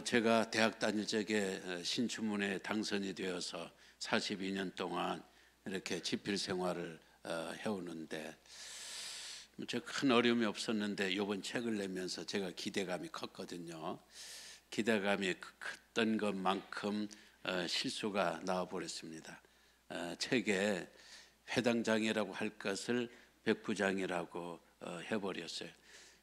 제가 대학 다닐 적에 신춘문예에 당선이 되어서 42년 동안 이렇게 집필 생활을 해오는데 제가 큰 어려움이 없었는데 이번 책을 내면서 제가 기대감이 컸거든요. 기대감이 컸던 것만큼 실수가 나와버렸습니다. 책에 회당장이라고 할 것을 백부장이라고 해버렸어요.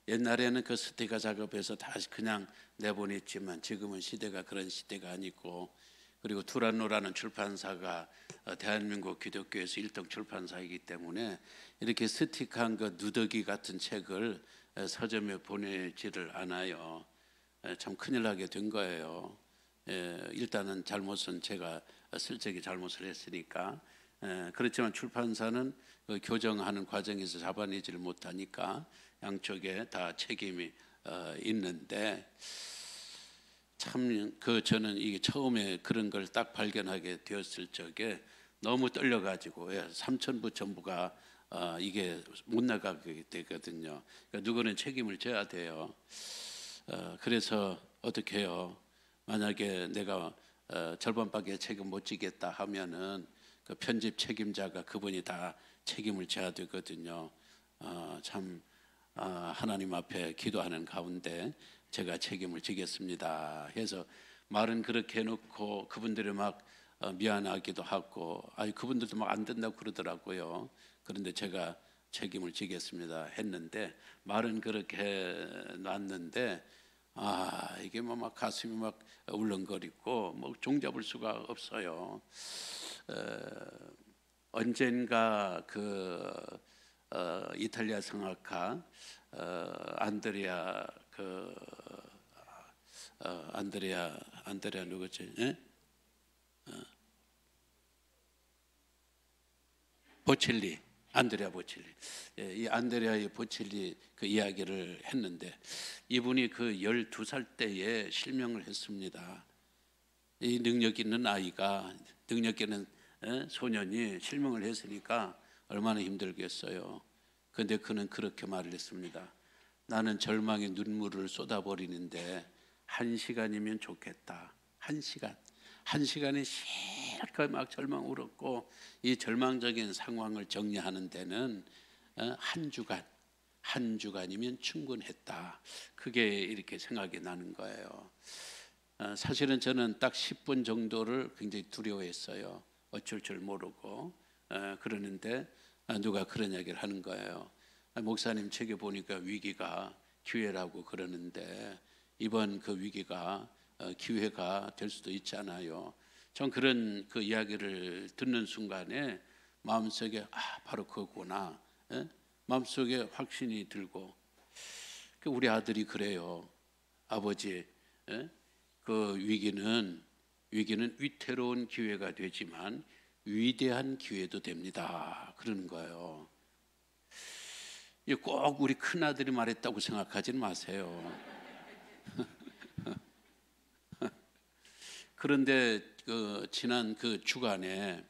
옛날에는 그 스티커 작업해서 다시 그냥 내보냈지만 지금은 시대가 그런 시대가 아니고, 그리고 두란노라는 출판사가 대한민국 기독교에서 1등 출판사이기 때문에 이렇게 스티커한 그 누더기 같은 책을 서점에 보내지를 않아요. 참 큰일 나게 된 거예요. 일단은 잘못은 제가 슬쩍이 잘못을 했으니까. 그렇지만 출판사는 그 교정하는 과정에서 잡아내지를 못하니까 양쪽에 다 책임이 있는데, 참 저는 이게 처음에 그런 걸 딱 발견하게 되었을 적에 너무 떨려가지고 삼천부 전부가 이게 못 나가게 되거든요. 그러니까 누구는 책임을 져야 돼요. 그래서 어떻게 해요? 만약에 내가 절반밖에 책임 못 지겠다 하면은 그 편집 책임자가 그분이 다 책임을 져야 되거든요. 참 하나님 앞에 기도하는 가운데 제가 책임을 지겠습니다 해서 말은 그렇게 해놓고 그분들이 막 미안하기도 하고, 그분들도 막 안 된다고 그러더라고요. 그런데 제가 책임을 지겠습니다 했는데 말은 그렇게 놨는데 이게 막 가슴이 막 울렁거리고 뭐 종잡을 수가 없어요. 언젠가 그 이탈리아 성악가 안드레아 누구지? 보첼리, 안드레아 보첼리. 이 안드레아 보첼리 그 이야기를 했는데, 이분이 그 12살 때에 실명을 했습니다. 이 능력 있는 아이가, 능력 있는 소년이 실명을 했으니까 얼마나 힘들겠어요. 그런데 그는 그렇게 말을 했습니다. 나는 절망의 눈물을 쏟아버리는데 1시간이면 좋겠다. 1시간. 1시간에 실컷 막 절망 울었고, 이 절망적인 상황을 정리하는 데는 한 주간이면 충분했다. 그게 이렇게 생각이 나는 거예요. 사실은 저는 딱 10분 정도를 굉장히 두려워했어요. 어쩔 줄 모르고. 그러는데 누가 그런 얘기를 하는 거예요. 목사님 책에 보니까 위기가 기회라고 그러는데 이번 그 위기가 기회가 될 수도 있잖아요. 전 그런 그 이야기를 듣는 순간에 마음속에 바로 그거구나, 마음속에 확신이 들고, 우리 아들이 그래요. 아버지, 그 위기는 위태로운 기회가 되지만 위대한 기회도 됩니다. 그러는 거예요. 꼭 우리 큰아들이 말했다고 생각하지는 마세요. 그런데 지난 그 주간에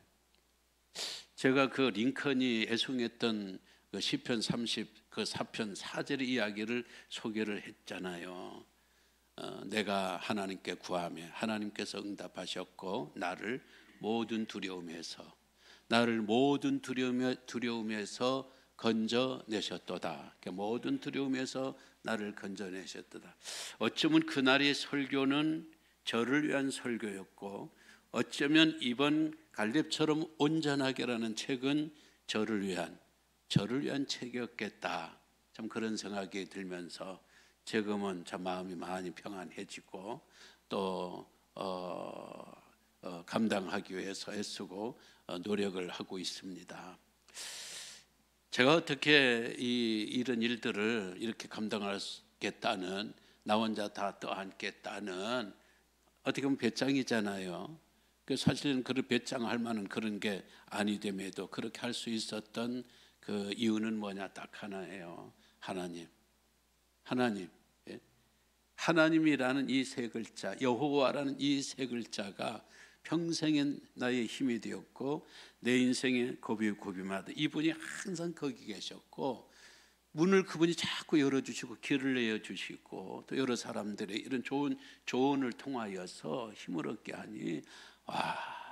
제가 그 링컨이 애송했던 그 시편 30 그 4편 4절의 이야기를 소개를 했잖아요. 내가 하나님께 구하며 하나님께서 응답하셨고 나를 모든 두려움에서 건져내셨도다. 모든 두려움에서 나를 건져내셨도다. 어쩌면 그날의 설교는 저를 위한 설교였고, 어쩌면 이번 갈렙처럼 온전하게라는 책은 저를 위한 책이었겠다. 참 그런 생각이 들면서 지금은 참 마음이 많이 평안해지고 또 감당하기 위해서 애쓰고 노력을 하고 있습니다. 제가 어떻게 이런 일들을 이렇게 감당하겠다는, 나 혼자 다 떠안겠다는, 어떻게 보면 배짱이잖아요. 사실은 그를 배짱할 만한 그런 게 아니됨에도 그렇게 할 수 있었던 그 이유는 뭐냐, 딱 하나예요. 하나님 하나님이라는 이 세 글자, 여호와라는 이 세 글자가 평생의 나의 힘이 되었고 내 인생의 고비마다 이분이 항상 거기 계셨고 문을 그분이 자꾸 열어주시고 길을 내어주시고 또 여러 사람들의 이런 좋은 조언을 통하여서 힘을 얻게 하니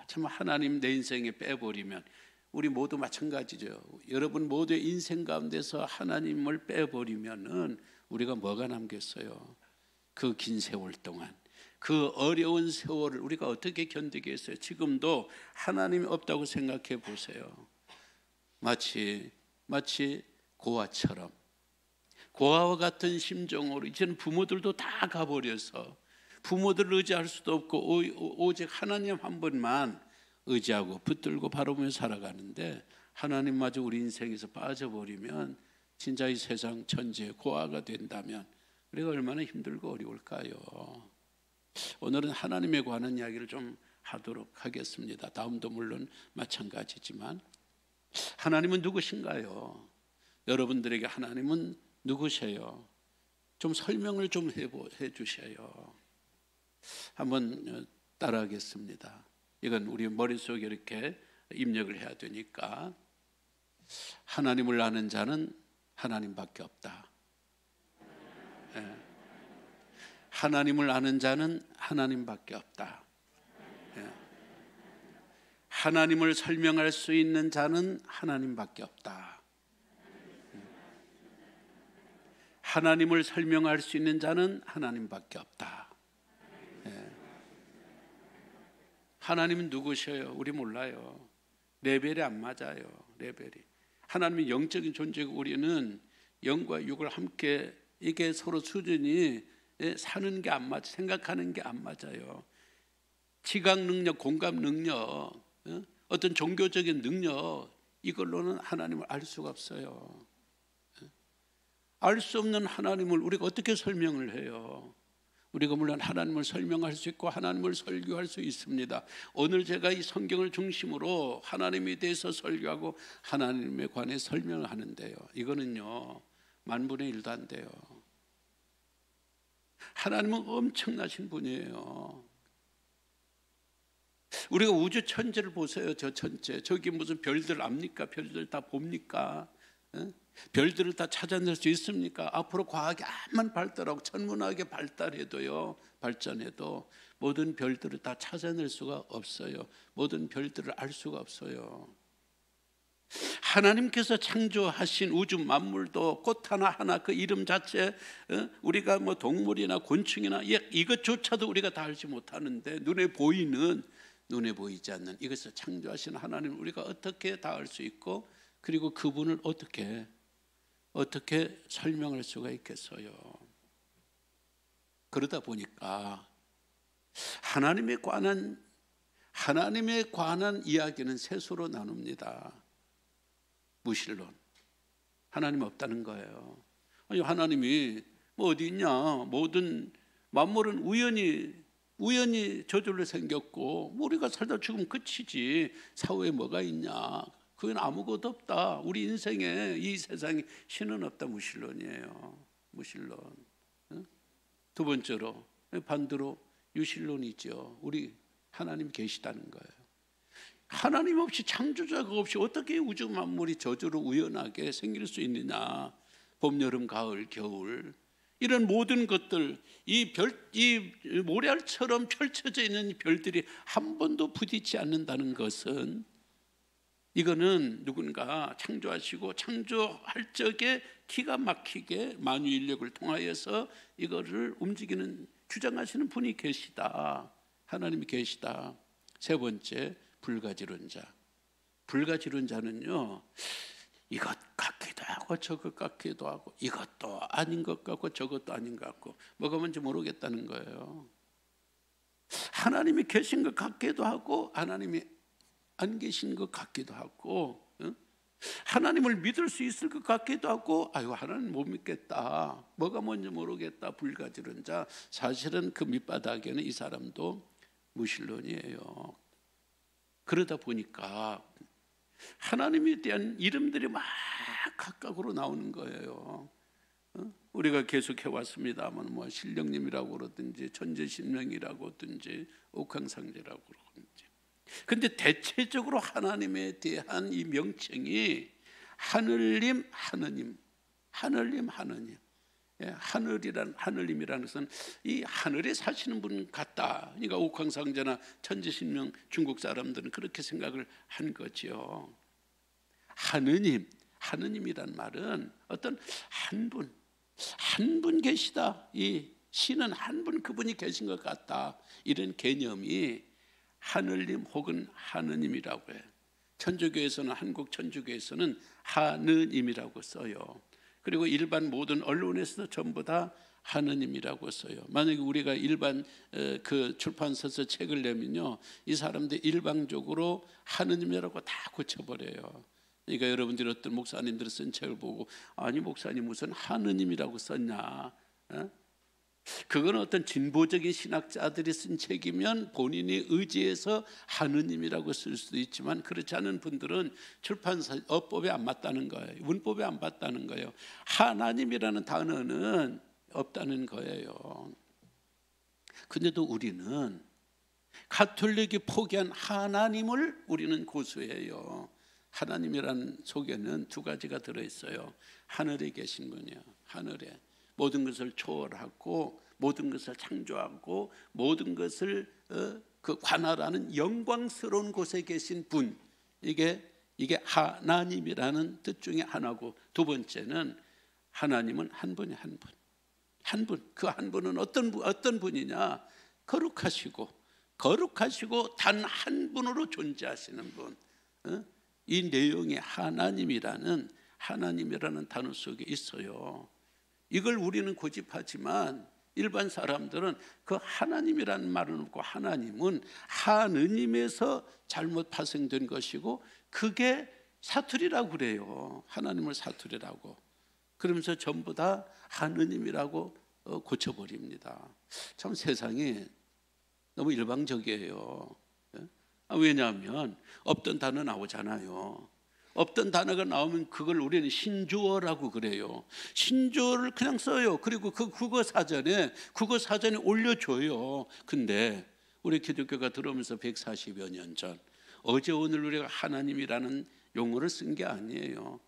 참 하나님 내 인생에 빼버리면 우리 모두 마찬가지죠. 여러분 모두의 인생 가운데서 하나님을 빼버리면은 우리가 뭐가 남겠어요? 그 긴 세월 동안 그 어려운 세월을 우리가 어떻게 견디겠어요? 지금도 하나님이 없다고 생각해 보세요. 마치 고아처럼 고아와 같은 심정으로 이제는 부모들도 다 가버려서 부모들을 의지할 수도 없고 오직 하나님 한 분만 의지하고 붙들고 바라보며 살아가는데 하나님마저 우리 인생에서 빠져버리면 진짜 이 세상 천지의 고아가 된다면 우리가 얼마나 힘들고 어려울까요? 오늘은 하나님에 관한 이야기를 좀 하도록 하겠습니다. 다음도 물론 마찬가지지만 하나님은 누구신가요? 여러분들에게 하나님은 누구세요? 좀 설명을 좀 해주셔요. 한번 따라하겠습니다. 이건 우리 머릿속에 이렇게 입력을 해야 되니까 하나님을 아는 자는 하나님밖에 없다. 하나님을 아는 자는 하나님밖에 없다. 하나님을 설명할 수 있는 자는 하나님밖에 없다. 하나님을 설명할 수 있는 자는 하나님밖에 없다. 하나님은 누구셔요? 우리 몰라요. 레벨이 안 맞아요. 레벨이. 하나님은 영적인 존재고 우리는 영과 육을 함께 이게 서로 수준이 사는 게 안 맞아. 생각하는 게 안 맞아요. 지각 능력, 공감 능력, 어떤 종교적인 능력 이걸로는 하나님을 알 수가 없어요. 알 수 없는 하나님을 우리가 어떻게 설명을 해요? 우리가 물론 하나님을 설명할 수 있고 하나님을 설교할 수 있습니다. 오늘 제가 이 성경을 중심으로 하나님에 대해서 설교하고 하나님에 관해 설명을 하는데요, 이거는요 만분의 1도 안 돼요. 하나님은 엄청나신 분이에요. 우리가 우주 천지를 보세요. 저 천체, 저기 무슨 별들 압니까? 별들 다 봅니까? 별들을 다 찾아낼 수 있습니까? 앞으로 과학이 암만 발달하고 천문학이 발달해도요, 발전해도 모든 별들을 다 찾아낼 수가 없어요. 모든 별들을 알 수가 없어요. 하나님께서 창조하신 우주 만물도 꽃 하나 그 이름 자체, 우리가 뭐 동물이나 곤충이나 이것조차도 우리가 다 알지 못하는데 눈에 보이지 않는 이것을 창조하신 하나님을 우리가 어떻게 다 알 수 있고, 그리고 그분을 어떻게 설명할 수가 있겠어요? 그러다 보니까 하나님에 관한 이야기는 셋으로 나눕니다. 무신론, 하나님 없다는 거예요. 아니, 하나님이 뭐 어디 있냐? 모든 만물은 우연히 저절로 생겼고 우리가 살다 죽으면 끝이지 사후에 뭐가 있냐? 그건 아무것도 없다. 우리 인생에 이 세상에 신은 없다. 무신론이에요. 무신론. 두 번째로 반대로 유신론이죠. 우리 하나님 계시다는 거예요. 하나님 없이, 창조자가 없이 어떻게 우주 만물이 저절로 우연하게 생길 수 있느냐? 봄, 여름, 가을, 겨울, 이런 모든 것들, 이 모래알처럼 펼쳐져 있는 별들이 한 번도 부딪히지 않는다는 것은, 이거는 누군가 창조하시고 창조할 적에 기가 막히게 만유인력을 통하여서 이거를 움직이는, 주장하시는 분이 계시다. 하나님이 계시다. 세 번째, 불가지론자는요, 이것 같기도 하고 저것 같기도 하고, 이것도 아닌 것 같고 저것도 아닌 것 같고, 뭐가 뭔지 모르겠다는 거예요. 하나님이 계신 것 같기도 하고 하나님이 안 계신 것 같기도 하고, 하나님을 믿을 수 있을 것 같기도 하고, 아이고 하나님 못 믿겠다, 뭐가 뭔지 모르겠다. 불가지론자. 사실은 그 밑바닥에는 이 사람도 무신론이에요. 그러다 보니까 하나님에 대한 이름들이 막 각각으로 나오는 거예요. 우리가 계속 해왔습니다만 뭐 신령님이라고 그러든지 천지신명이라고 하든지 옥황상제라고 그러든지, 근데 대체적으로 하나님에 대한 이 명칭이 하늘님, 하느님, 하늘님, 하느님. 예, 하늘님이라는 것은 이 하늘에 사시는 분 같다. 그러니까 옥황상제나 천지신명 중국 사람들은 그렇게 생각을 한 거죠. 하느님, 하느님이란 말은 어떤 한 분 계시다. 이 신은 한 분, 그분이 계신 것 같다. 이런 개념이 하늘님 혹은 하느님이라고 해요. 천주교에서는, 한국 천주교에서는 하느님이라고 써요. 그리고 일반 모든 언론에서도 전부 다 하느님이라고 써요. 만약에 우리가 일반 그 출판사에서 책을 내면요, 이 사람들 일방적으로 하느님이라고 다 고쳐버려요. 그러니까 여러분들이 어떤 목사님들이 쓴 책을 보고, 아니 목사님 무슨 하느님이라고 썼냐, 그건 어떤 진보적인 신학자들이 쓴 책이면 본인이 의지해서 하느님이라고 쓸 수도 있지만, 그렇지 않은 분들은 출판사 어법에 안 맞다는 거예요. 문법에 안 맞다는 거예요. 하나님이라는 단어는 없다는 거예요. 근데도 우리는 가톨릭이 포기한 하나님을 우리는 고수해요. 하나님이라는 속에는 두 가지가 들어있어요. 하늘에 계신 분이요, 하늘에 모든 것을 초월하고 모든 것을 창조하고 모든 것을 그 관할하는 영광스러운 곳에 계신 분, 이게 하나님이라는 뜻 중에 하나고, 두 번째는 하나님은 한 분이 한 분. 그 한 분은 어떤 분이냐? 거룩하시고 단 한 분으로 존재하시는 분. 이 내용이 하나님이라는 단어 속에 있어요. 이걸 우리는 고집하지만 일반 사람들은 그 하나님이라는 말은 없고, 하나님은 하느님에서 잘못 파생된 것이고, 그게 사투리라고 그래요. 하나님을 사투리라고. 그러면서 전부 다 하느님이라고 고쳐버립니다. 참 세상이 너무 일방적이에요. 왜냐하면 없던 단어 나오잖아요. 없던 단어가 나오면 그걸 우리는 신조어라고 그래요. 신조어를 그냥 써요. 그리고 그 국어 사전에 올려줘요. 근데 우리 기독교가 들어오면서 140여 년 전, 어제 오늘 우리가 하나님이라는 용어를 쓴 게 아니에요.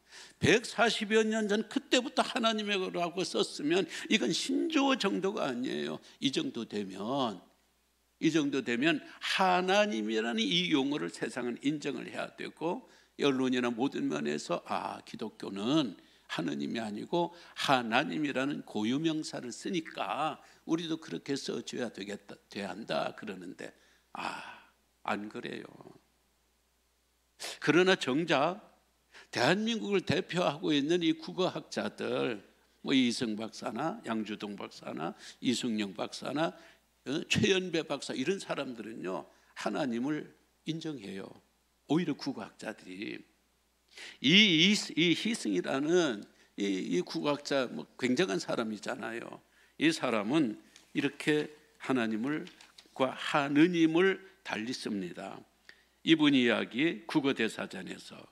140여 년 전 그때부터 하나님이라고 썼으면 이건 신조어 정도가 아니에요. 이 정도 되면 하나님이라는 이 용어를 세상은 인정을 해야 되고, 언론이나 모든 면에서 기독교는 하느님이 아니고 하나님이라는 고유명사를 쓰니까 우리도 그렇게 써줘야 돼야 한다 그러는데, 안 그래요. 그러나 정작 대한민국을 대표하고 있는 이 국어학자들, 뭐 이승 박사나 양주동 박사나 이승영 박사나 최연배 박사, 이런 사람들은요 하나님을 인정해요. 오히려 국어학자들이 이 희승이라는 이 국어학자, 뭐 굉장한 사람이잖아요. 이 사람은 이렇게 하나님과 하느님을 달리 씁니다. 이분 이야기 국어대사전에서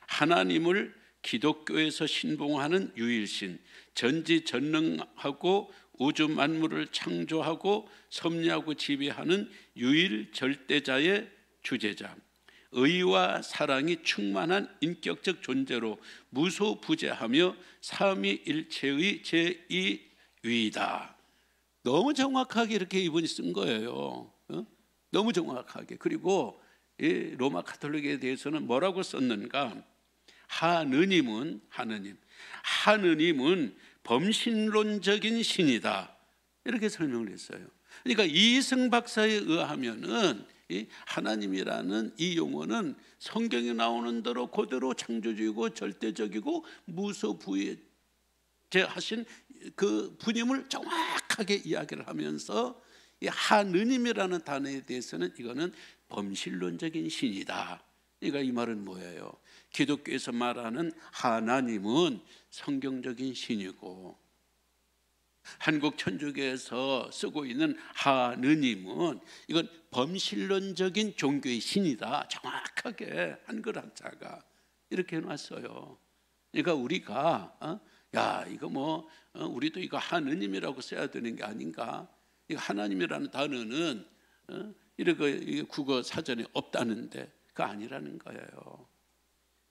하나님을 기독교에서 신봉하는 유일신, 전지전능하고 우주 만물을 창조하고 섭리하고 지배하는 유일 절대자의 주제자, 의와 사랑이 충만한 인격적 존재로 무소부재하며 삼위일체의 제2위이다. 너무 정확하게 이렇게 이분이 쓴 거예요. 너무 정확하게. 그리고 이 로마 가톨릭에 대해서는 뭐라고 썼는가? 하느님은 범신론적인 신이다, 이렇게 설명을 했어요. 그러니까 이승 박사에 의하면은 이 하나님이라는 이 용어는 성경에 나오는 대로 그대로 창조주이고 절대적이고 무소부재하신 그 분임을 정확하게 이야기를 하면서, 이 하느님이라는 단어에 대해서는 이거는 범신론적인 신이다. 그러니까 이 말은 뭐예요? 기독교에서 말하는 하나님은 성경적인 신이고, 한국 천주교에서 쓰고 있는 하느님은 이건 범신론적인 종교의 신이다. 정확하게 한글 학자가 이렇게 해놨어요. 그러니까 우리가 야, 이거 뭐 우리도 이거 하느님이라고 써야 되는 게 아닌가? 이거 하나님이라는 단어는 이렇게 국어 사전에 없다는데 그거 아니라는 거예요.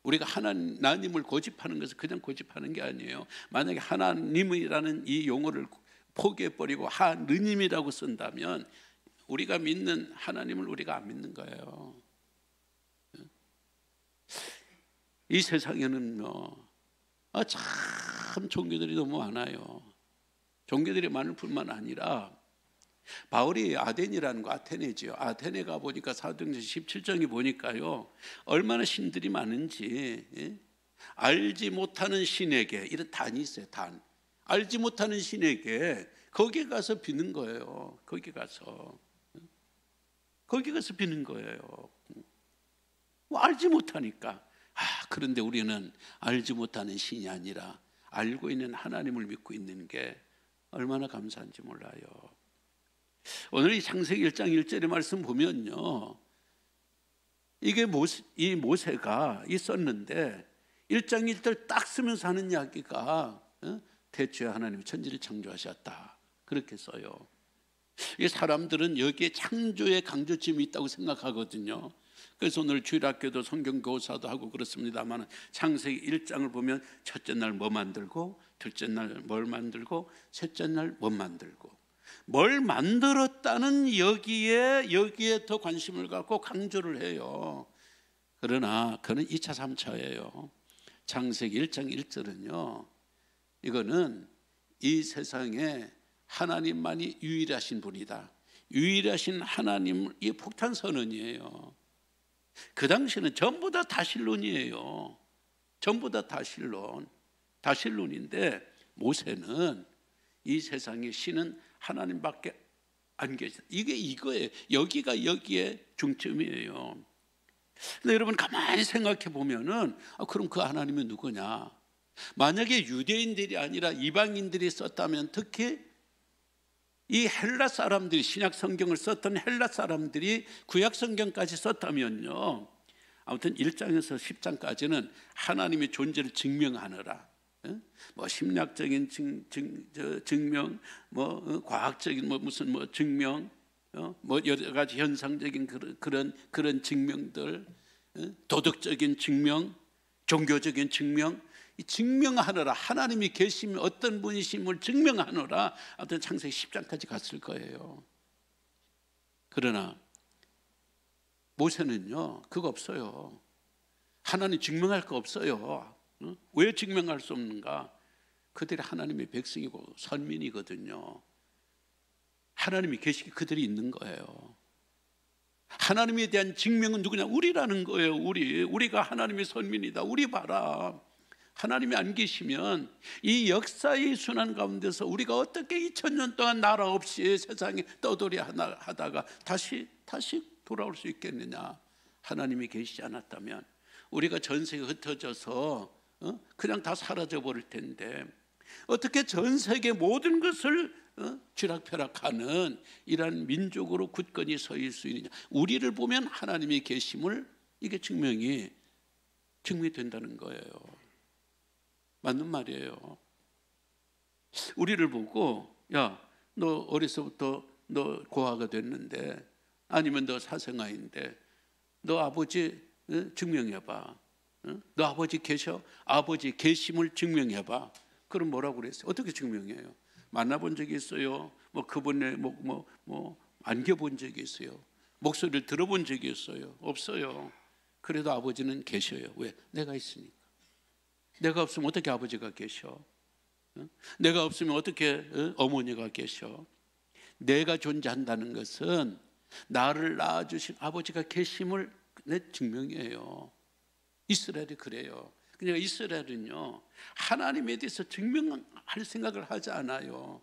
우리가 하나님을 고집하는 것은 그냥 고집하는 게 아니에요. 만약에 하나님이라는 이 용어를 포기해버리고 하느님이라고 쓴다면 우리가 믿는 하나님을 우리가 안 믿는 거예요. 이 세상에는요, 참 종교들이 너무 많아요. 종교들이 많을 뿐만 아니라 바울이 아덴이라는 거, 아테네지요. 아테네 가 보니까 사도행전 17장에 보니까요, 얼마나 신들이 많은지, 알지 못하는 신에게, 이런 단이 있어요. 단, 알지 못하는 신에게 거기 가서 비는 거예요. 거기 가서 비는 거예요. 뭐 알지 못하니까. 그런데 우리는 알지 못하는 신이 아니라 알고 있는 하나님을 믿고 있는 게 얼마나 감사한지 몰라요. 오늘 이 창세기 1장 1절의 말씀 보면요, 이게 이 모세가 있었는데 1장 1절 딱 쓰면서 하는 이야기가 대초에 하나님이 천지를 창조하셨다, 그렇게 써요. 이 사람들은 여기에 창조의 강조점이 있다고 생각하거든요. 그래서 오늘 주일학교도 성경 교사도 하고 그렇습니다만 창세기 1장을 보면 첫째 날 뭐 만들고, 둘째 날 뭘 만들고, 셋째 날 뭐 만들고, 뭘 만들었다는 여기에 더 관심을 갖고 강조를 해요. 그러나 그는 2차 3차예요 창세기 1장 1절은요, 이거는 이 세상에 하나님만이 유일하신 분이다, 유일하신 하나님의 폭탄 선언이에요. 그 당시는 전부 다 다실론이에요. 전부 다 다실론인데 모세는 이 세상의 신은 하나님밖에 안 계시다, 이거예요. 여기에 중점이에요. 근데 여러분 가만히 생각해 보면은 그럼 그 하나님은 누구냐? 만약에 유대인들이 아니라 이방인들이 썼다면, 특히 이 헬라 사람들이, 신약 성경을 썼던 헬라 사람들이 구약 성경까지 썼다면요, 아무튼 1장에서 10장까지는 하나님의 존재를 증명하느라, 뭐 심리학적인 증명, 뭐 과학적인 무슨 증명, 뭐 여러 가지 현상적인 그런 증명들, 도덕적인 증명, 종교적인 증명, 증명하느라, 하나님이 계시면 어떤 분이심을 증명하느라 아무튼 창세기 10장까지 갔을 거예요. 그러나 모세는요, 그거 없어요. 하나님 증명할 거 없어요. 왜 증명할 수 없는가? 그들이 하나님의 백성이고 선민이거든요. 하나님이 계시기 그들이 있는 거예요. 하나님에 대한 증명은 누구냐? 우리라는 거예요. 우리가 하나님의 선민이다. 우리 봐라. 하나님이 안 계시면 이 역사의 순환 가운데서 우리가 어떻게 2000년 동안 나라 없이 세상에 떠돌이 하다가 다시 돌아올 수 있겠느냐? 하나님이 계시지 않았다면 우리가 전 세계에 흩어져서 그냥 다 사라져 버릴 텐데, 어떻게 전 세계 모든 것을 쥐락펴락하는 이러한 민족으로 굳건히 서일 수 있느냐? 우리를 보면 하나님의 계심을, 이게 증명이 된다는 거예요. 맞는 말이에요. 우리를 보고, 야, 너 어려서부터 너 고아가 됐는데, 아니면 너 사생아인데, 너 아버지 증명해봐. 너 아버지 계셔? 아버지 계심을 증명해봐. 그럼 뭐라고 그랬어요? 어떻게 증명해요? 만나본 적이 있어요? 뭐 그분의 안겨본 적이 있어요? 목소리를 들어본 적이 있어요? 없어요. 그래도 아버지는 계셔요. 왜? 내가 있으니까. 내가 없으면 어떻게 아버지가 계셔? 내가 없으면 어떻게 어머니가 계셔? 내가 존재한다는 것은 나를 낳아주신 아버지가 계심을 내 증명이에요. 이스라엘이 그래요. 그러니까 이스라엘은요, 하나님에 대해서 증명할 생각을 하지 않아요.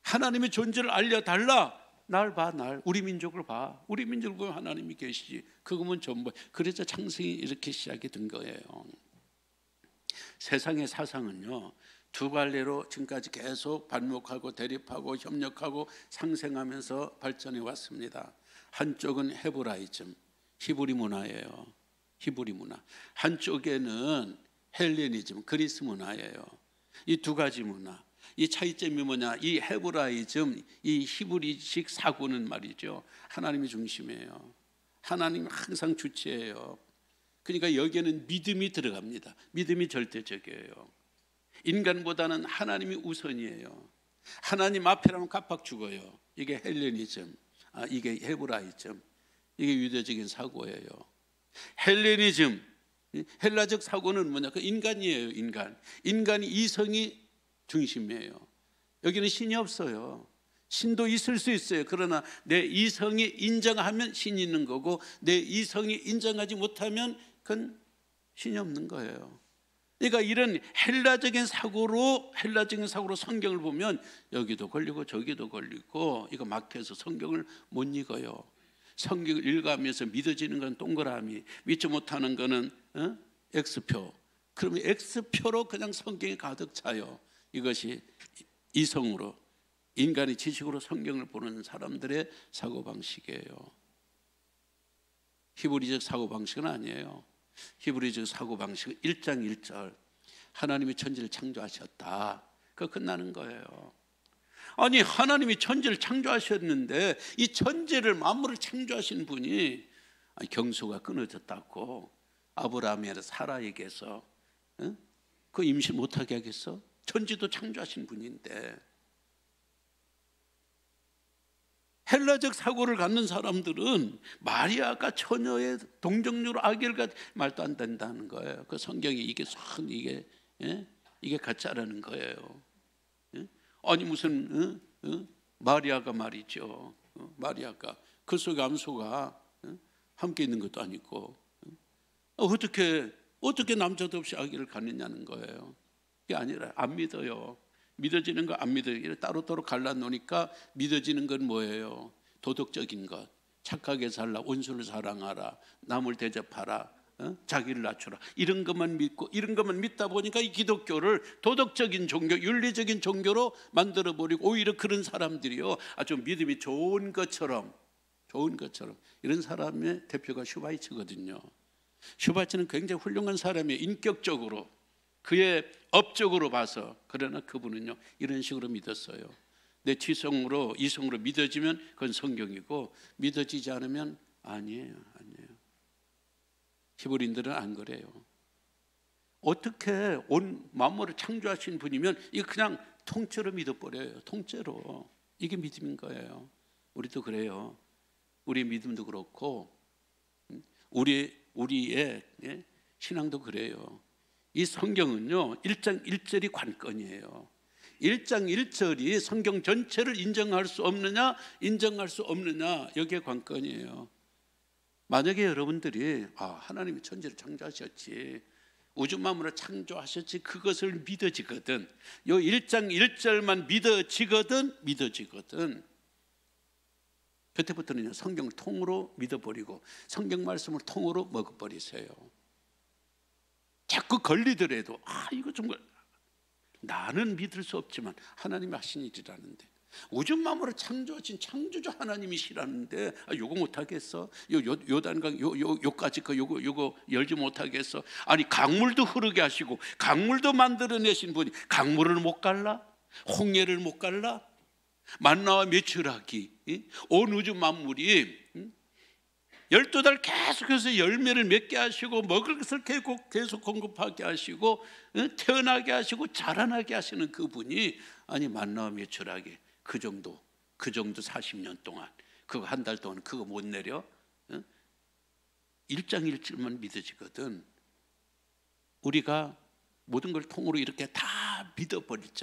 하나님의 존재를 알려달라. 날 봐, 우리 민족을 봐. 우리 민족을 보면 하나님이 계시지. 그거면 전부. 그래서 창세기 이렇게 시작이 된 거예요. 세상의 사상은요, 두 갈래로 지금까지 계속 반목하고 대립하고 협력하고 상생하면서 발전해 왔습니다. 한쪽은 헤브라이즘, 히브리 문화예요. 히브리 문화. 한쪽에는 헬레니즘, 그리스 문화예요. 이 두 가지 문화, 이 차이점이 뭐냐? 이 헤브라이즘, 이 히브리식 사고는 말이죠, 하나님이 중심이에요. 하나님이 항상 주체예요. 그러니까 여기에는 믿음이 들어갑니다. 믿음이 절대적이에요. 인간보다는 하나님이 우선이에요. 하나님 앞에라면 깜빡 죽어요. 이게 헬레니즘, 이게 헤브라이즘, 이게 유대적인 사고예요. 헬레니즘, 헬라적 사고는 뭐냐? 그 인간이에요. 인간이 이성이 중심이에요. 여기는 신이 없어요. 신도 있을 수 있어요. 그러나 내 이성이 인정하면 신이 있는 거고, 내 이성이 인정하지 못하면 그건 신이 없는 거예요. 그러니까 이런 헬라적인 사고로 성경을 보면 여기도 걸리고 저기도 걸리고, 이거 막혀서 성경을 못 읽어요. 성경을 읽어가면서 믿어지는 건 동그라미, 믿지 못하는 거는 X표. 그러면 X표로 그냥 성경이 가득 차요. 이것이 이성으로, 인간의 지식으로 성경을 보는 사람들의 사고방식이에요. 히브리적 사고방식은 아니에요. 히브리적 사고방식은 1장 1절 하나님이 천지를 창조하셨다, 그거 끝나는 거예요. 아니, 하나님이 천지를 창조하셨는데 이 천지를, 만물을 창조하신 분이 경수가 끊어졌다고 아브라함이나 사라에게서 그 임신 못하게 하겠어? 천지도 창조하신 분인데. 헬라적 사고를 갖는 사람들은 마리아가 처녀의 동정녀로 아기를 갖, 말도 안 된다는 거예요. 그 성경이 이게 이게 가짜라는 거예요. 아니 무슨 마리아가 말이죠. 마리아가 그 속에 암소가 함께 있는 것도 아니고 어떻게 남자도 없이 아기를 갖느냐는 거예요. 그게 아니라 안 믿어요. 믿어지는 거 안 믿어요. 따로따로 갈라놓으니까 믿어지는 건 뭐예요? 도덕적인 것, 착하게 살라, 원수를 사랑하라, 남을 대접하라, 자기를 낮추라, 이런 것만 믿고, 이런 것만 믿다 보니까 이 기독교를 도덕적인 종교, 윤리적인 종교로 만들어버리고, 오히려 그런 사람들이요, 아주 믿음이 좋은 것처럼 이런 사람의 대표가 슈바이처거든요. 슈바이처는 굉장히 훌륭한 사람이에요. 인격적으로, 그의 업적으로 봐서. 그러나 그분은요, 이런 식으로 믿었어요. 내 지성으로, 이성으로 믿어지면 그건 성경이고, 믿어지지 않으면 아니에요. 히브리인들은 안 그래요. 어떻게 온 만물을 창조하신 분이면 이거 그냥 통째로 믿어버려요. 통째로. 이게 믿음인 거예요. 우리도 그래요. 우리 믿음도 그렇고, 우리의 신앙도 그래요. 이 성경은요, 1장 1절이 관건이에요. 1장 1절이 성경 전체를 인정할 수 없느냐, 인정할 수 없느냐, 여기에 관건이에요. 만약에 여러분들이 하나님이 천지를 창조하셨지, 우주 만물을 창조하셨지, 그것을 믿어지거든, 요 1장 1절만 믿어지거든, 그때부터는 성경을 통으로 믿어버리고 성경 말씀을 통으로 먹어버리세요. 자꾸 걸리더라도 이거 정말 나는 믿을 수 없지만 하나님이 하신 일이라는데, 우주 만물을 창조하신 창조주 하나님이시라는데 요거 못하겠어? 요단강 요까지 거 요거 열지 못하겠어? 아니, 강물도 흐르게 하시고 강물도 만들어내신 분이 강물을 못 갈라? 홍해를 못 갈라? 만나와 메추라기, 온 우주 만물이 12달 계속해서 열매를 맺게 하시고, 먹을 것을 계속 공급하게 하시고, 태어나게 하시고 자라나게 하시는 그분이, 아니 만나와 메추라기 그 정도 40년 동안, 그거 한 달 동안 그거 못 내려? 1장 1절만 믿어지거든. 우리가 모든 걸 통으로 이렇게 다 믿어버릴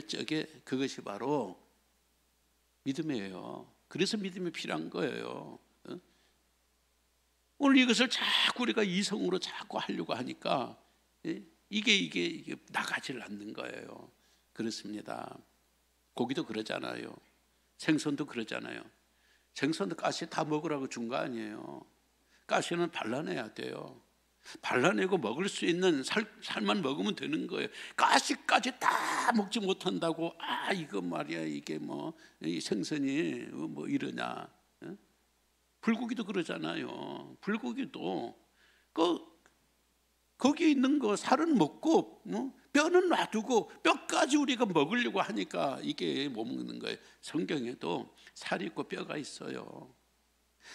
적에 그것이 바로 믿음이에요. 그래서 믿음이 필요한 거예요. 오늘 이것을 자꾸 우리가 이성으로 자꾸 하려고 하니까 이게 나가질 않는 거예요. 그렇습니다. 고기도 그러잖아요. 생선도 그러잖아요. 생선도 가시 다 먹으라고 준 거 아니에요. 가시는 발라내야 돼요. 발라내고 먹을 수 있는 살만 먹으면 되는 거예요. 가시까지 다 먹지 못한다고 이거 말이야, 이게 이 생선이 이러냐. 불고기도 그러잖아요. 불고기도 그 거기 있는 거 살은 먹고 뼈는 놔두고 뼈까지 우리가 먹으려고 하니까 이게 못 먹는 거예요. 성경에도 살이 있고 뼈가 있어요.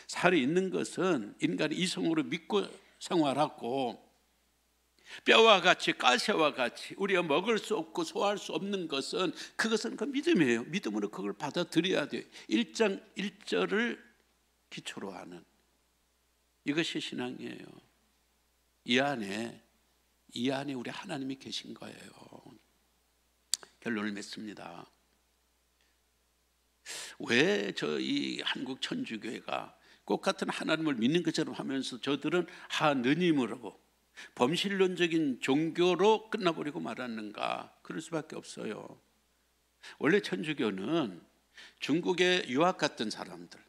살이 있는 것은 인간이 이성으로 믿고 생활하고, 뼈와 같이 가시와 같이 우리가 먹을 수 없고 소화할 수 없는 것은 그것은 그 믿음이에요. 믿음으로 그걸 받아들여야 돼요. 1장 1절을 기초로 하는 이것이 신앙이에요. 이 안에 우리 하나님이 계신 거예요. 결론을 맺습니다. 왜 이 한국 천주교회가 꼭 같은 하나님을 믿는 것처럼 하면서 저들은 하느님으로 범신론적인 종교로 끝나버리고 말았는가? 그럴 수밖에 없어요. 원래 천주교는 중국에 유학 갔던 사람들,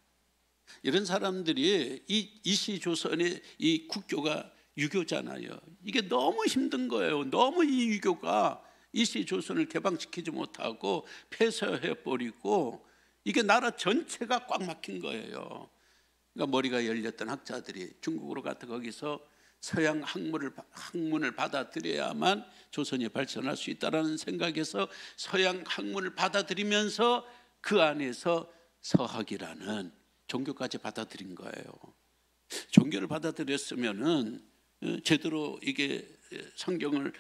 이런 사람들이 이 이시조선의 이 국교가 유교잖아요. 이게 너무 힘든 거예요. 너무 이 유교가 이시조선을 개방시키지 못하고 폐쇄해버리고 이게 나라 전체가 꽉 막힌 거예요. 그러니까 머리가 열렸던 학자들이 중국으로 가서 거기서 서양 학문을 받아들여야만 조선이 발전할 수 있다는 생각에서 서양 학문을 받아들이면서 그 안에서 서학이라는 종교까지 받아들인 거예요. 종교를 받아들였으면은 제대로 이게 성경을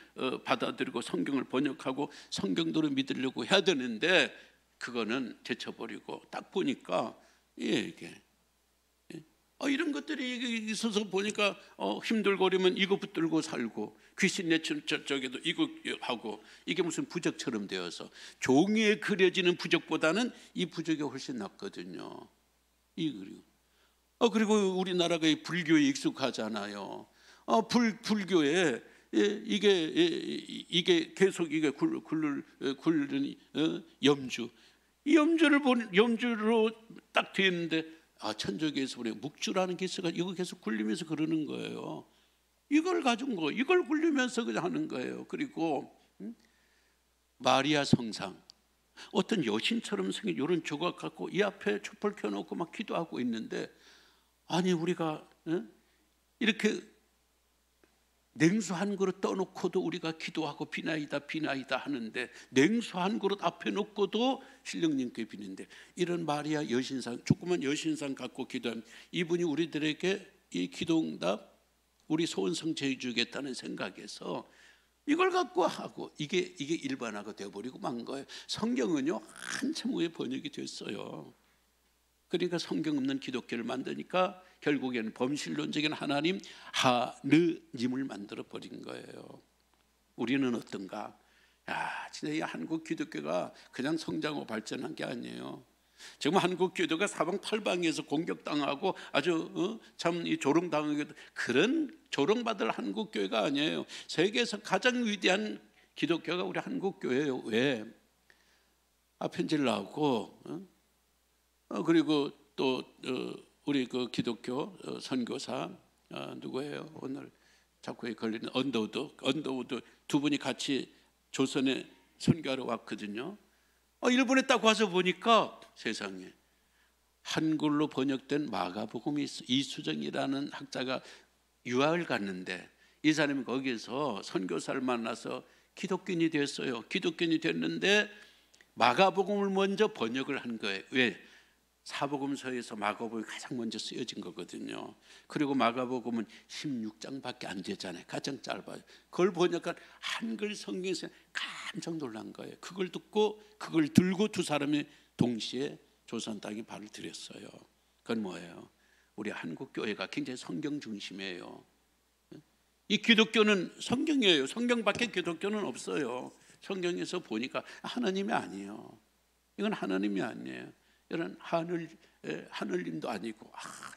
받아들이고 성경을 번역하고 성경대로 믿으려고 해야 되는데 그거는 제쳐버리고 딱 보니까 이게 이런 것들이 있어서 보니까 힘들거리면 이거 붙들고 살고 귀신 내쫓을 적에도 이거 하고 이게 무슨 부적처럼 되어서 종이에 그려지는 부적보다는 이 부적이 훨씬 낫거든요. 그리고 우리나라가 불교에 익숙하잖아요. 불교에 이게 계속 이게 굴르는 염주, 이 염주로 딱 돼 있는데 천주교에서 우리 묵주라는 게 있어가 이거 계속 굴리면서 그러는 거예요. 이걸 가진 거, 이걸 굴리면서 그냥 하는 거예요. 그리고 마리아 성상, 어떤 여신처럼 생긴 이런 조각 갖고 이 앞에 촛불 켜놓고 막 기도하고 있는데, 아니 우리가 이렇게 냉수 한 그릇 떠놓고도 우리가 기도하고 비나이다 하는데 냉수 한 그릇 앞에 놓고도 신령님께 비는데, 이런 마리아 여신상, 조그만 여신상 갖고 기도하면 이분이 우리들에게 이 기도응답, 우리 소원성 제주겠다는 생각에서 이걸 갖고 하고 이게 일반화가 되어버리고 만 거예요. 성경은요 한참 후에 번역이 됐어요. 그러니까 성경 없는 기독교를 만드니까 결국에는 범신론적인 하나님 하느님을 만들어 버린 거예요. 우리는 어떤가? 진짜 이 한국 기독교가 그냥 성장하고 발전한 게 아니에요. 지금 한국 기독교가 사방팔방에서 공격당하고 아주 참 조롱당하기도, 그런 조롱받을 한국 교회가 아니에요. 세계에서 가장 위대한 기독교가 우리 한국 교회예요. 왜? 편지를 나오고 그리고 또 우리 그 기독교 선교사 누구예요? 오늘 자꾸 걸리는 언더우드 두 분이 같이 조선에 선교하러 왔거든요. 일본에 딱 와서 보니까 세상에 한글로 번역된 마가복음이 있어. 이수정이라는 학자가 유학을 갔는데 이 사람이 거기서 선교사를 만나서 기독교인이 됐어요. 기독교인이 됐는데 마가복음을 먼저 번역을 한 거예요. 왜? 사복음서에서 마가복음이 가장 먼저 쓰여진 거거든요. 그리고 마가복음은 16장밖에 안 되잖아요. 가장 짧아요. 그걸 번역한 한글 성경에서 깜짝 놀란 거예요. 그걸 듣고 그걸 들고 두 사람이 동시에 조선 땅에 발을 들였어요. 그건 뭐예요? 우리 한국 교회가 굉장히 성경 중심이에요. 이 기독교는 성경이에요. 성경밖에 기독교는 없어요. 성경에서 보니까 하나님이 아니에요. 이건 하나님이 아니에요. 이런 하늘님도 아니고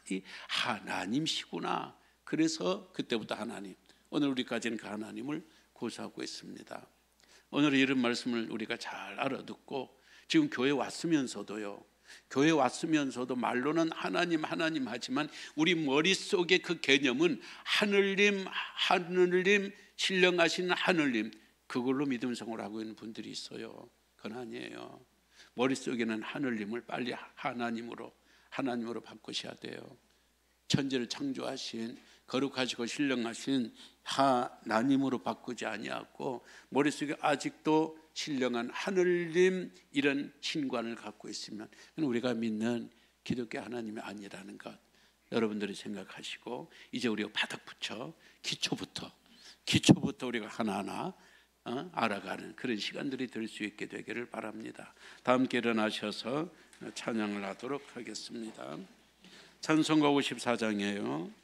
이 하나님시구나. 그래서 그때부터 하나님, 오늘 우리까지는 그 하나님을 고사하고 있습니다. 오늘 이런 말씀을 우리가 잘 알아듣고 지금 교회 왔으면서도 말로는 하나님 하지만 우리 머릿속에 그 개념은 하늘님 신령하신 하늘님, 그걸로 믿음 생활을 하고 있는 분들이 있어요. 그건 아니에요. 머릿속에는 하늘님을 빨리 하나님으로 바꾸셔야 돼요. 천지를 창조하신 거룩하시고 신령하신 하나님으로 바꾸지 아니하고 머릿속에 아직도 신령한 하늘님 이런 신관을 갖고 있으면 우리가 믿는 기독교 하나님이 아니라는 것 여러분들이 생각하시고 이제 우리가 바닥부터 기초부터 우리가 하나하나 알아가는 그런 시간들이 될 수 있게 되기를 바랍니다. 다 함께 일어나셔서 찬양을 하도록 하겠습니다. 찬송가 54장이에요.